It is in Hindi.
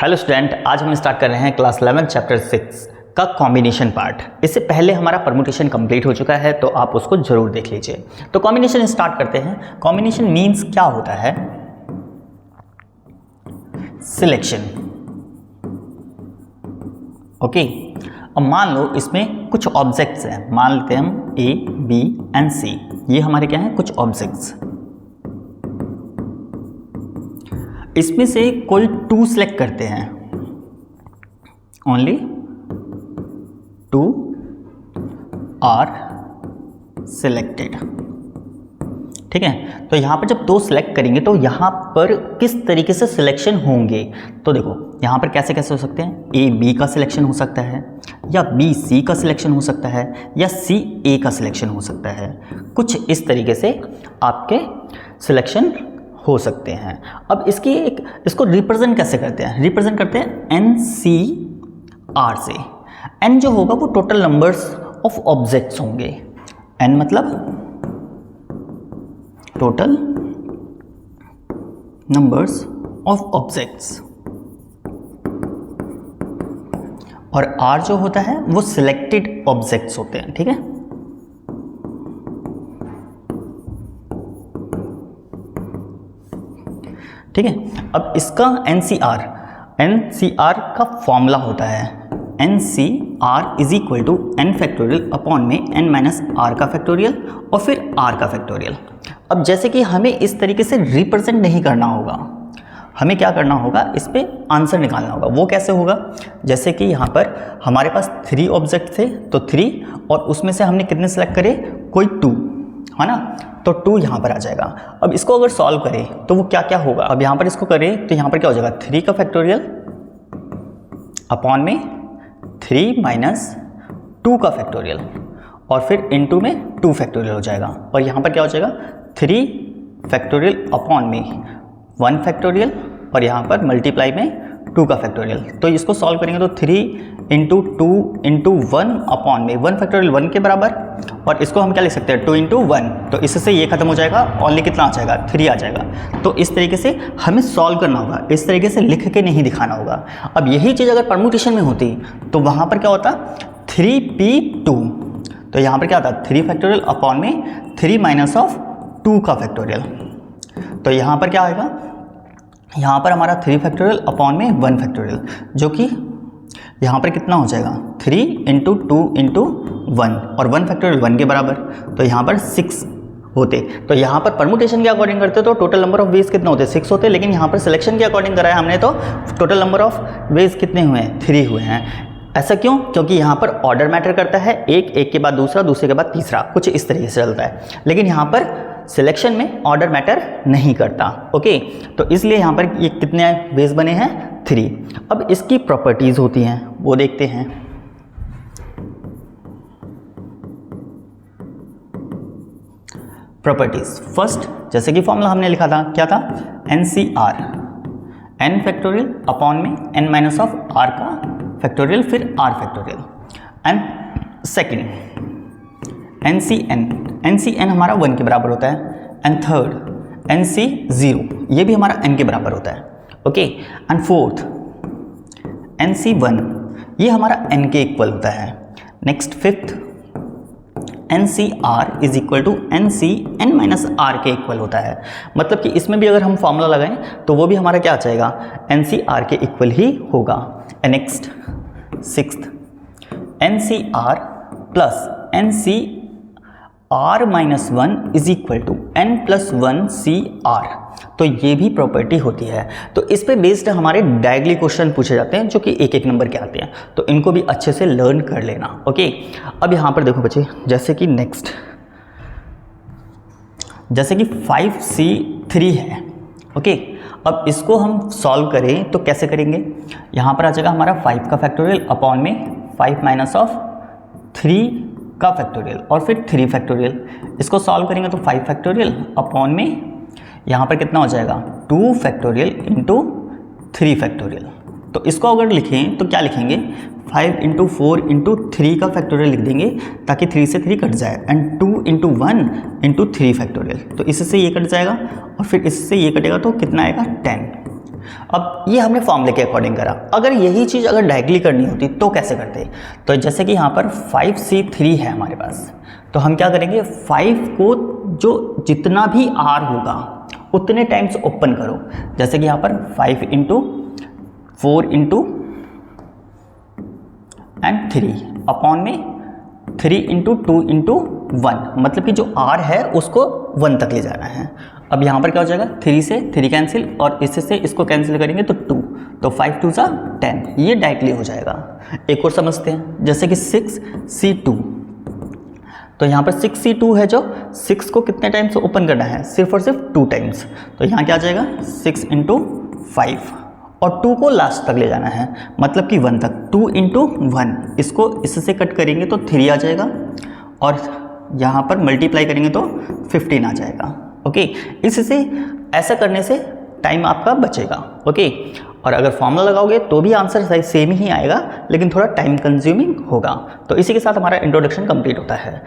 हेलो स्टूडेंट, आज हम स्टार्ट कर रहे हैं क्लास 11 चैप्टर 6 का कॉम्बिनेशन पार्ट। इससे पहले हमारा परमुटेशन कंप्लीट हो चुका है, तो आप उसको जरूर देख लीजिए। तो कॉम्बिनेशन स्टार्ट करते हैं। कॉम्बिनेशन मीन्स क्या होता है? सिलेक्शन। ओके, अब मान लो इसमें कुछ ऑब्जेक्ट्स हैं, मान लेते हैं हम ए, बी एंड सी। ये हमारे क्या हैं? कुछ ऑब्जेक्ट्स। इसमें से कोई 2 सेलेक्ट करते हैं, ओनली 2 आर सिलेक्टेड। ठीक है, तो यहां पर जब 2 सेलेक्ट करेंगे तो यहां पर किस तरीके से सिलेक्शन होंगे? तो देखो यहां पर कैसे कैसे हो सकते हैं। ए बी का सिलेक्शन हो सकता है, या बी सी का सिलेक्शन हो सकता है, या सी ए का सिलेक्शन हो सकता है। कुछ इस तरीके से आपके सिलेक्शन हो सकते हैं। अब इसको रिप्रेजेंट कैसे करते हैं? रिप्रेजेंट करते हैं एन सी आर से। एन जो होगा वो टोटल नंबर्स ऑफ ऑब्जेक्ट्स होंगे। एन मतलब टोटल नंबर्स ऑफ ऑब्जेक्ट्स, और आर जो होता है वो सिलेक्टेड ऑब्जेक्ट्स होते हैं। ठीक है, ठीक है। अब इसका एनसीआर का फॉर्मूला होता है NCR is equal to N factorial upon में एन माइनस आर का फैक्टोरियल और फिर आर का फैक्टोरियल। अब जैसे कि हमें इस तरीके से रिप्रेजेंट नहीं करना होगा, हमें क्या करना होगा? इस पे आंसर निकालना होगा। वो कैसे होगा? जैसे कि यहाँ पर हमारे पास 3 ऑब्जेक्ट थे, तो 3 और उसमें से हमने कितने सेलेक्ट करे? कोई 2, है ना, तो 2 यहाँ पर आ जाएगा। अब इसको अगर सॉल्व करें तो वो क्या क्या होगा? अब यहाँ पर इसको करें तो यहाँ पर क्या हो जाएगा? 3 का फैक्टोरियल अपॉन में 3 माइनस 2 का फैक्टोरियल, और फिर इनटू में 2 फैक्टोरियल हो जाएगा। और यहाँ पर क्या हो जाएगा? 3 फैक्टोरियल अपॉन में 1 फैक्टोरियल, और यहाँ पर मल्टीप्लाई में 2 का फैक्टोरियल। तो इसको सॉल्व करेंगे तो 3 इंटू 2 इंटू 1 अपॉन में 1 फैक्टोरियल 1 के बराबर, और इसको हम क्या लिख सकते हैं? 2 इंटू 1। तो इससे ये खत्म हो जाएगा, ओनली कितना आ जाएगा? 3 आ जाएगा। तो इस तरीके से हमें सॉल्व करना होगा, इस तरीके से लिख के नहीं दिखाना होगा। अब यही चीज़ अगर परम्यूटेशन में होती तो वहाँ पर क्या होता? 3p2। तो यहाँ पर क्या होता? 3 फैक्टोरियल अपॉन में 3 माइनस ऑफ 2 का फैक्टोरियल। तो यहाँ पर क्या आएगा? यहाँ पर हमारा 3 फैक्टोरियल अपॉन में 1 फैक्टोरियल, जो कि यहाँ पर कितना हो जाएगा? 3 इंटू 2 इंटू 1, और 1 फैक्टोरियल 1 के बराबर, तो यहाँ पर 6 होते। तो यहाँ पर परमुटेशन के अकॉर्डिंग करते तो टोटल नंबर ऑफ वेज कितने होते? 6 होते, लेकिन यहाँ पर सिलेक्शन के अकॉर्डिंग कराया हमने तो टोटल नंबर ऑफ वेज कितने हुए हैं? 3 हुए हैं। ऐसा क्यों? क्योंकि यहाँ पर ऑर्डर मैटर करता है, एक के बाद दूसरा, दूसरे के बाद तीसरा, कुछ इस तरीके से चलता है। लेकिन यहाँ पर सिलेक्शन में ऑर्डर मैटर नहीं करता। ओके, तो इसलिए यहाँ पर ये कितने वेज बने हैं? 3। अब इसकी प्रॉपर्टीज होती हैं, वो देखते हैं। प्रॉपर्टीज फर्स्ट, जैसे कि फॉर्मूला हमने लिखा था, क्या था? एनसीआर, एन फैक्टोरियल अपॉन में एन माइनस ऑफ आर का फैक्टोरियल, फिर R factorial. And second NCN हमारा 1 के बराबर होता है। एंड थर्ड NC0, ये भी हमारा n के बराबर होता है। ओके, एंड फोर्थ NC1, ये हमारा n के इक्वल होता है। Next fifth NCR is equal to NCN minus R के इक्वल होता है। मतलब कि इसमें भी अगर हम फॉर्मूला लगाएं तो वो भी हमारा क्या आ जाएगा? NCR के इक्वल ही होगा। Next sixth NCR plus NCR minus 1 is equal to N plus 1 CR। तो ये भी प्रॉपर्टी होती है। तो इस पे बेस्ड हमारे डायरेक्टली क्वेश्चन पूछे जाते हैं, जो कि एक नंबर के आते हैं, तो इनको भी अच्छे से लर्न कर लेना। ओके, अब यहाँ पर देखो बच्चे, जैसे कि नेक्स्ट, जैसे कि 5C3 है। ओके, अब इसको हम सॉल्व करें तो कैसे करेंगे? यहाँ पर आ जाएगा हमारा 5 का फैक्टोरियल अपॉन में 5 माइनस ऑफ 3 का फैक्टोरियल, और फिर 3 फैक्टोरियल। इसको सॉल्व करेंगे तो 5 फैक्टोरियल अपॉन में यहाँ पर कितना हो जाएगा? 2 फैक्टोरियल इंटू 3 फैक्टोरियल। तो इसको अगर लिखें तो क्या लिखेंगे? 5 इंटू 4 इंटू 3 का फैक्टोरियल लिख देंगे, ताकि 3 से 3 कट जाए, एंड 2 इंटू 1 इंटू 3 फैक्टोरियल। तो इससे ये कट जाएगा, और फिर इससे ये कटेगा तो कितना आएगा? 10। अब ये हमने फॉर्मूले के अकॉर्डिंग करा। अगर यही चीज़ अगर डायरेक्टली करनी होती तो कैसे करते? तो जैसे कि यहाँ पर 5C3 है हमारे पास, तो हम क्या करेंगे, 5 को जो जितना भी R होगा उतने टाइम्स ओपन करो। जैसे कि यहाँ पर 5 इंटू 4 इंटू एंड 3 अपॉन में 3 इंटू 2 इंटू 1, मतलब कि जो R है उसको 1 तक ले जाना है। अब यहाँ पर क्या हो जाएगा, 3 से 3 कैंसिल और इससे इसको कैंसिल करेंगे तो 2, तो 5 2 सा 10, ये डायरेक्टली हो जाएगा। एक और समझते हैं, जैसे कि 6C2, तो यहाँ पर 6C2 है, जो 6 को कितने टाइम्स ओपन करना है, सिर्फ और सिर्फ 2 टाइम्स। तो यहाँ क्या आ जाएगा, 6 इंटू 5 और 2 को लास्ट तक ले जाना है, मतलब कि 1 तक। 2 इंटू 1, इसको इससे कट करेंगे तो 3 आ जाएगा और यहाँ पर मल्टीप्लाई करेंगे तो 15 आ जाएगा। ओके, इससे ऐसा करने से टाइम आपका बचेगा। ओके, और अगर फॉर्मूला लगाओगे तो भी आंसर सेम ही आएगा, लेकिन थोड़ा टाइम कंज्यूमिंग होगा। तो इसी के साथ हमारा इंट्रोडक्शन कंप्लीट होता है।